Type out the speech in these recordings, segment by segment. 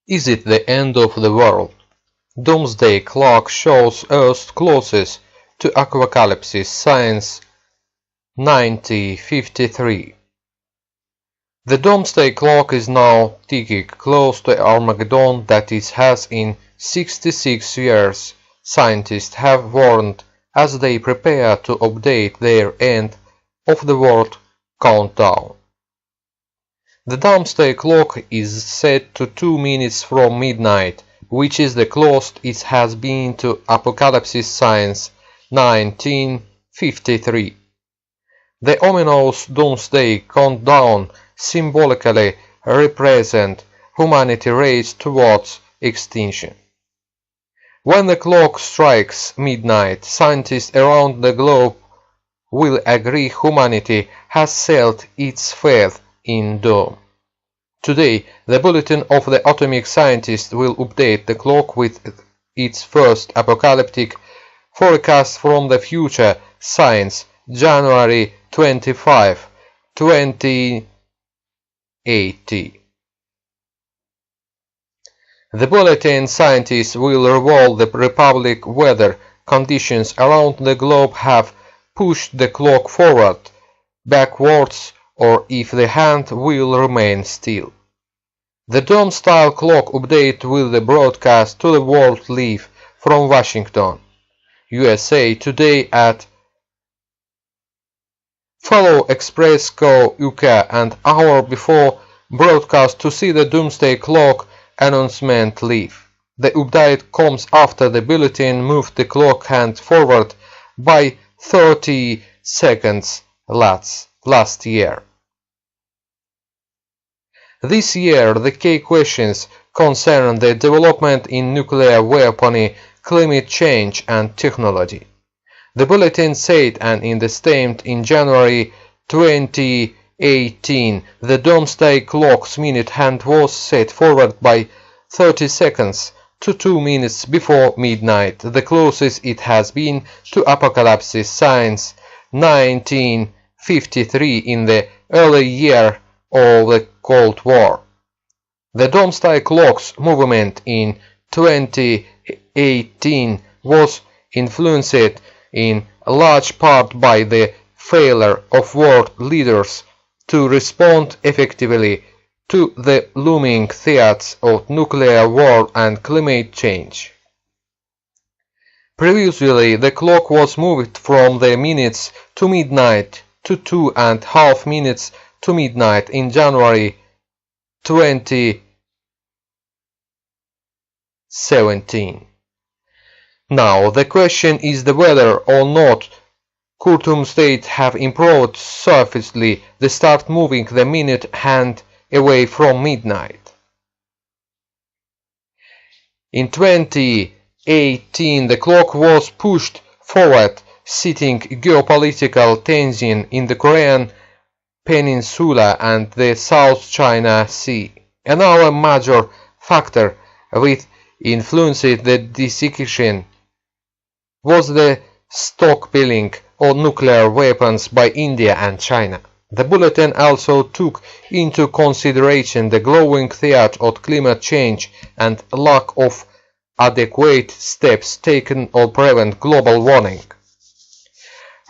Is it the end of the world? Doomsday Clock shows Earth closest to apocalypse. Science 1953. The Doomsday Clock is now ticking close to Armageddon, that is, has in 66 years, scientists have warned as they prepare to update their end of the world countdown. The Doomsday Clock is set to 2 minutes from midnight, which is the closest it has been to Apocalypse Science 1953. The ominous Doomsday Countdown symbolically represents humanity's race towards extinction. When the clock strikes midnight, scientists around the globe will agree humanity has sealed its fate in doom. Today, the Bulletin of the Atomic Scientist will update the clock with its first apocalyptic forecast from the future. Science, January 25, 2080. The Bulletin scientists will reveal the Republic weather conditions around the globe have pushed the clock forward, backwards, or if the hand will remain still. The dome-style clock update will be broadcast to the world live from Washington, USA today at Follow Express Co. UK and hour before broadcast to see the Doomsday Clock announcement live. The update comes after the bulletin moved the clock hand forward by 30 seconds last year. This year, the key questions concern the development in nuclear weaponry, climate change and technology. The bulletin said, and in the statement in January 2018, the Doomsday Clock's minute hand was set forward by 30 seconds to 2 minutes before midnight, the closest it has been to Apocalypse Science 1953 in the early year of the Cold War. The Doomsday Clock's movement in 2018 was influenced in large part by the failure of world leaders to respond effectively to the looming threats of nuclear war and climate change. Previously, the clock was moved from the minutes to midnight to 2.5 minutes to midnight in January 2017. Now the question is whether or not could Doomsday have improved sufficiently to start moving the minute hand away from midnight. In 2018, the clock was pushed forward, citing geopolitical tension in the Korean Peninsula and the South China Sea. Another major factor which influenced the decision was the stockpiling of nuclear weapons by India and China. The bulletin also took into consideration the growing threat of climate change and lack of adequate steps taken to prevent global warming.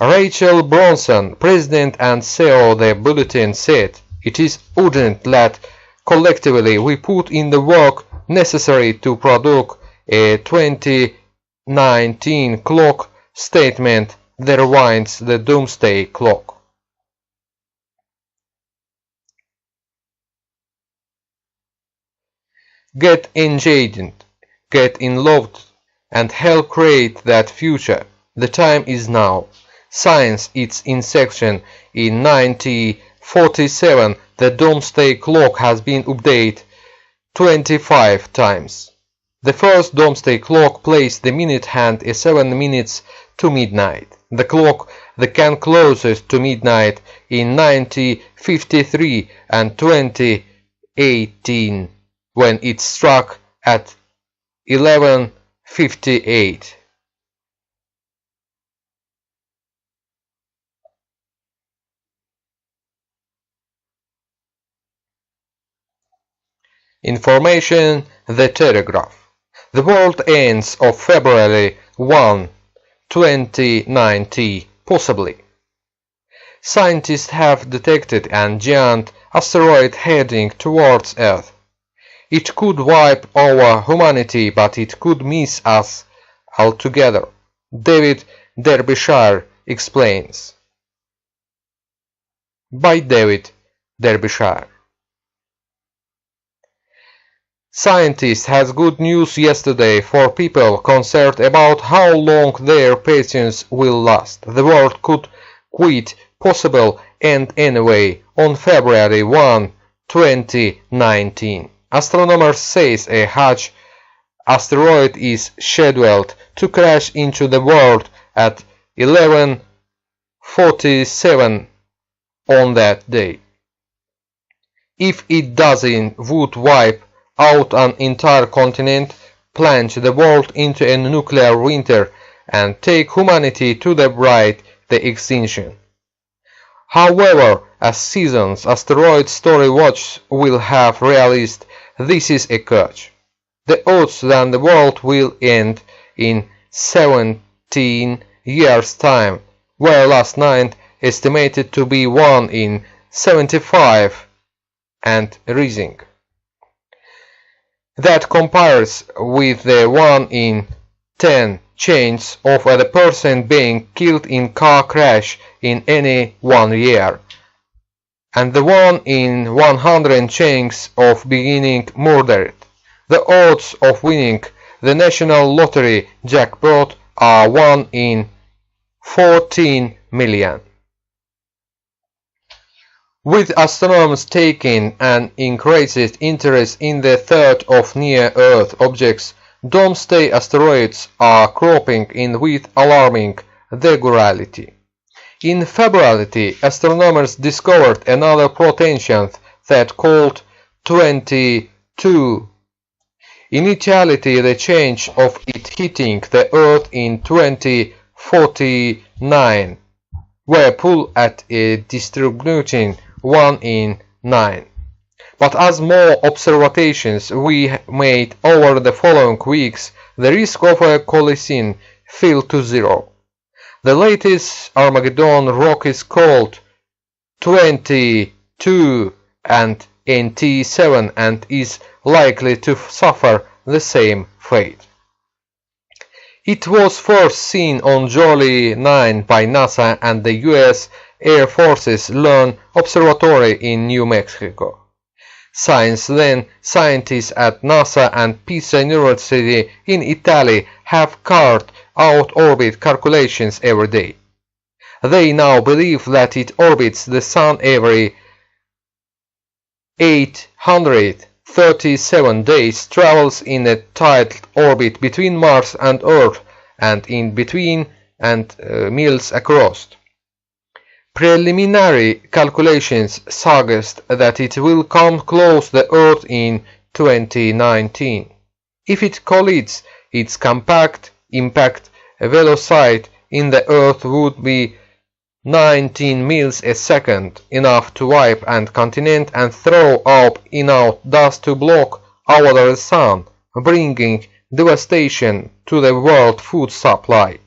Rachel Bronson, President and CEO of the Bulletin, said, "It is urgent that collectively we put in the work necessary to produce a 2019 clock statement that rewinds the Doomsday Clock." Get engaged, get involved, and help create that future. The time is now. Since its inception in 1947, the Doomsday Clock has been updated 25 times. The first Doomsday Clock placed the minute hand at 7 minutes to midnight. The clock that came closest to midnight in 1953 and 2018 when it struck at 11:58. Information: The Telegraph. The world ends of February 1, 2090, possibly. Scientists have detected a giant asteroid heading towards Earth. It could wipe over humanity, but it could miss us altogether. David Derbyshire explains. By David Derbyshire. Scientists had good news yesterday for people concerned about how long their patience will last. The world could quite possible end anyway on February 1, 2019. Astronomers say a huge asteroid is scheduled to crash into the world at 11:47 on that day. If it doesn't, would wipe out an entire continent, plunge the world into a nuclear winter, and take humanity to the brink of extinction. However, as season's asteroid story watch will have realized, this is a catch. The odds that the world will end in 17 years' time were last night estimated to be 1 in 75 and rising. That compares with the 1 in 10 chance of a person being killed in car crash in any 1 year, and the 1 in 100 chance of being murdered. The odds of winning the national lottery jackpot are 1 in 14 million. With astronomers taking an increased interest in the threat of near-Earth objects, doomsday asteroids are cropping in with alarming regularity. In February, astronomers discovered another potential threat called 22. Initially, the chance of it hitting the Earth in 2049 were pulled at a distributing 1 in 9. But as more observations we made over the following weeks, the risk of a collision fell to 0. The latest Armageddon rock is called 22 and NT7 and is likely to suffer the same fate. It was first seen on July 9 by NASA and the US Air Force's Lone Observatory in New Mexico. Since then, scientists at NASA and Pisa University in Italy have carried out orbit calculations every day. They now believe that it orbits the Sun every 837 days, travels in a tight orbit between Mars and Earth, and in between and miles across. Preliminary calculations suggest that it will come close to the Earth in 2019. If it collides, its compact impact velocity in the Earth would be 19 miles a second, enough to wipe a continent and throw up enough dust to block out the sun, bringing devastation to the world food supply.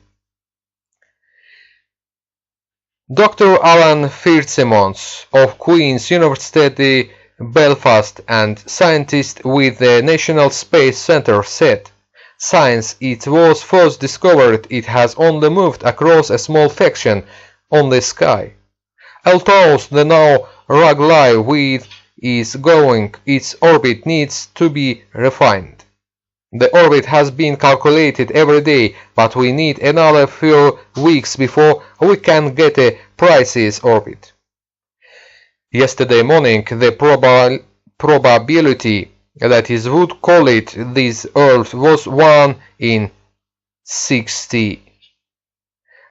Dr. Alan Fitzsimmons of Queen's University Belfast and scientist with the National Space Centre said, "Since it was first discovered, it has only moved across a small section on the sky. Although the now regular way is going, its orbit needs to be refined. The orbit has been calculated every day, but we need another few weeks before we can get a precise orbit." Yesterday morning, the probability that it would collide this Earth was 1 in 60.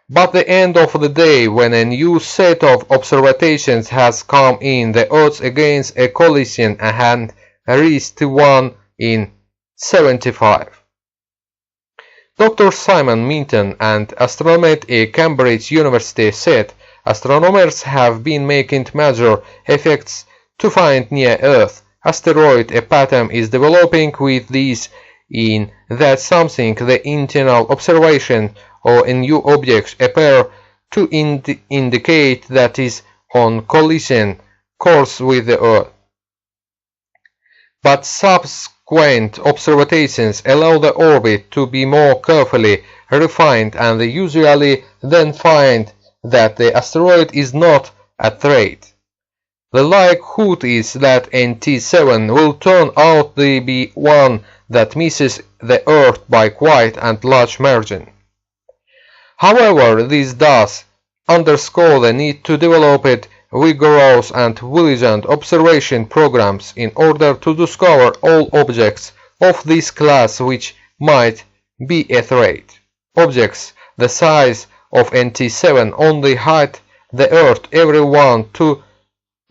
But the end of the day, when a new set of observations has come in, the odds against a collision had reached 1 in 75. Dr. Simon Minton, an astronomer at Cambridge University, said, "Astronomers have been making major efforts to find near-Earth asteroid a pattern is developing with these in that something the internal observation or a new objects appear to indicate that is on collision course with the Earth. But subsequent observations allow the orbit to be more carefully refined, and they usually then find that the asteroid is not a threat. The likelihood is that NT7 will turn out to be one that misses the Earth by quite a large margin. However, this does underscore the need to develop vigorous and diligent observation programs in order to discover all objects of this class which might be a threat. Objects the size of NT7 only hit the Earth every 1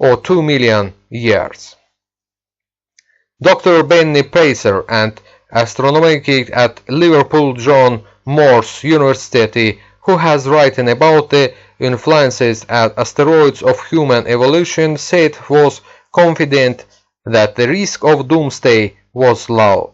or 2 million years. Dr. Benny Pacer, an astronomer at Liverpool John Moores University, who has written about the influences and asteroids of human evolution, said was confident that the risk of doomsday was low.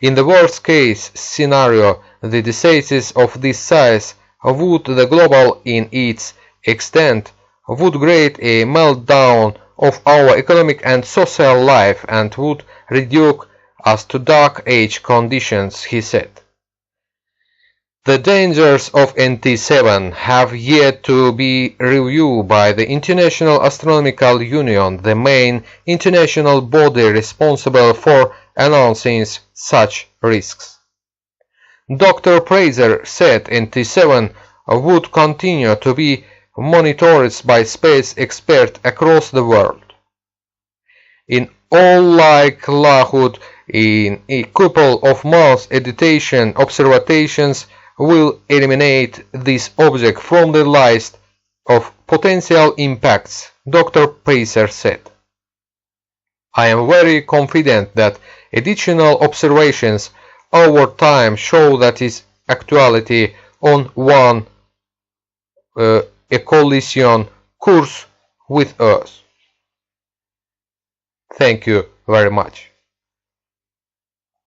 In the worst case scenario, the diseases of this size would the global in its extent would create a meltdown of our economic and social life and would reduce us to dark age conditions, he said. The dangers of NT7 have yet to be reviewed by the International Astronomical Union, the main international body responsible for announcing such risks. Dr. Fraser said NT7 would continue to be monitored by space experts across the world. In all likelihood, in a couple of months, editation observations will eliminate this object from the list of potential impacts, Dr. Pacer said. I am very confident that additional observations over time show that its actuality on one a collision course with Earth. Thank you very much.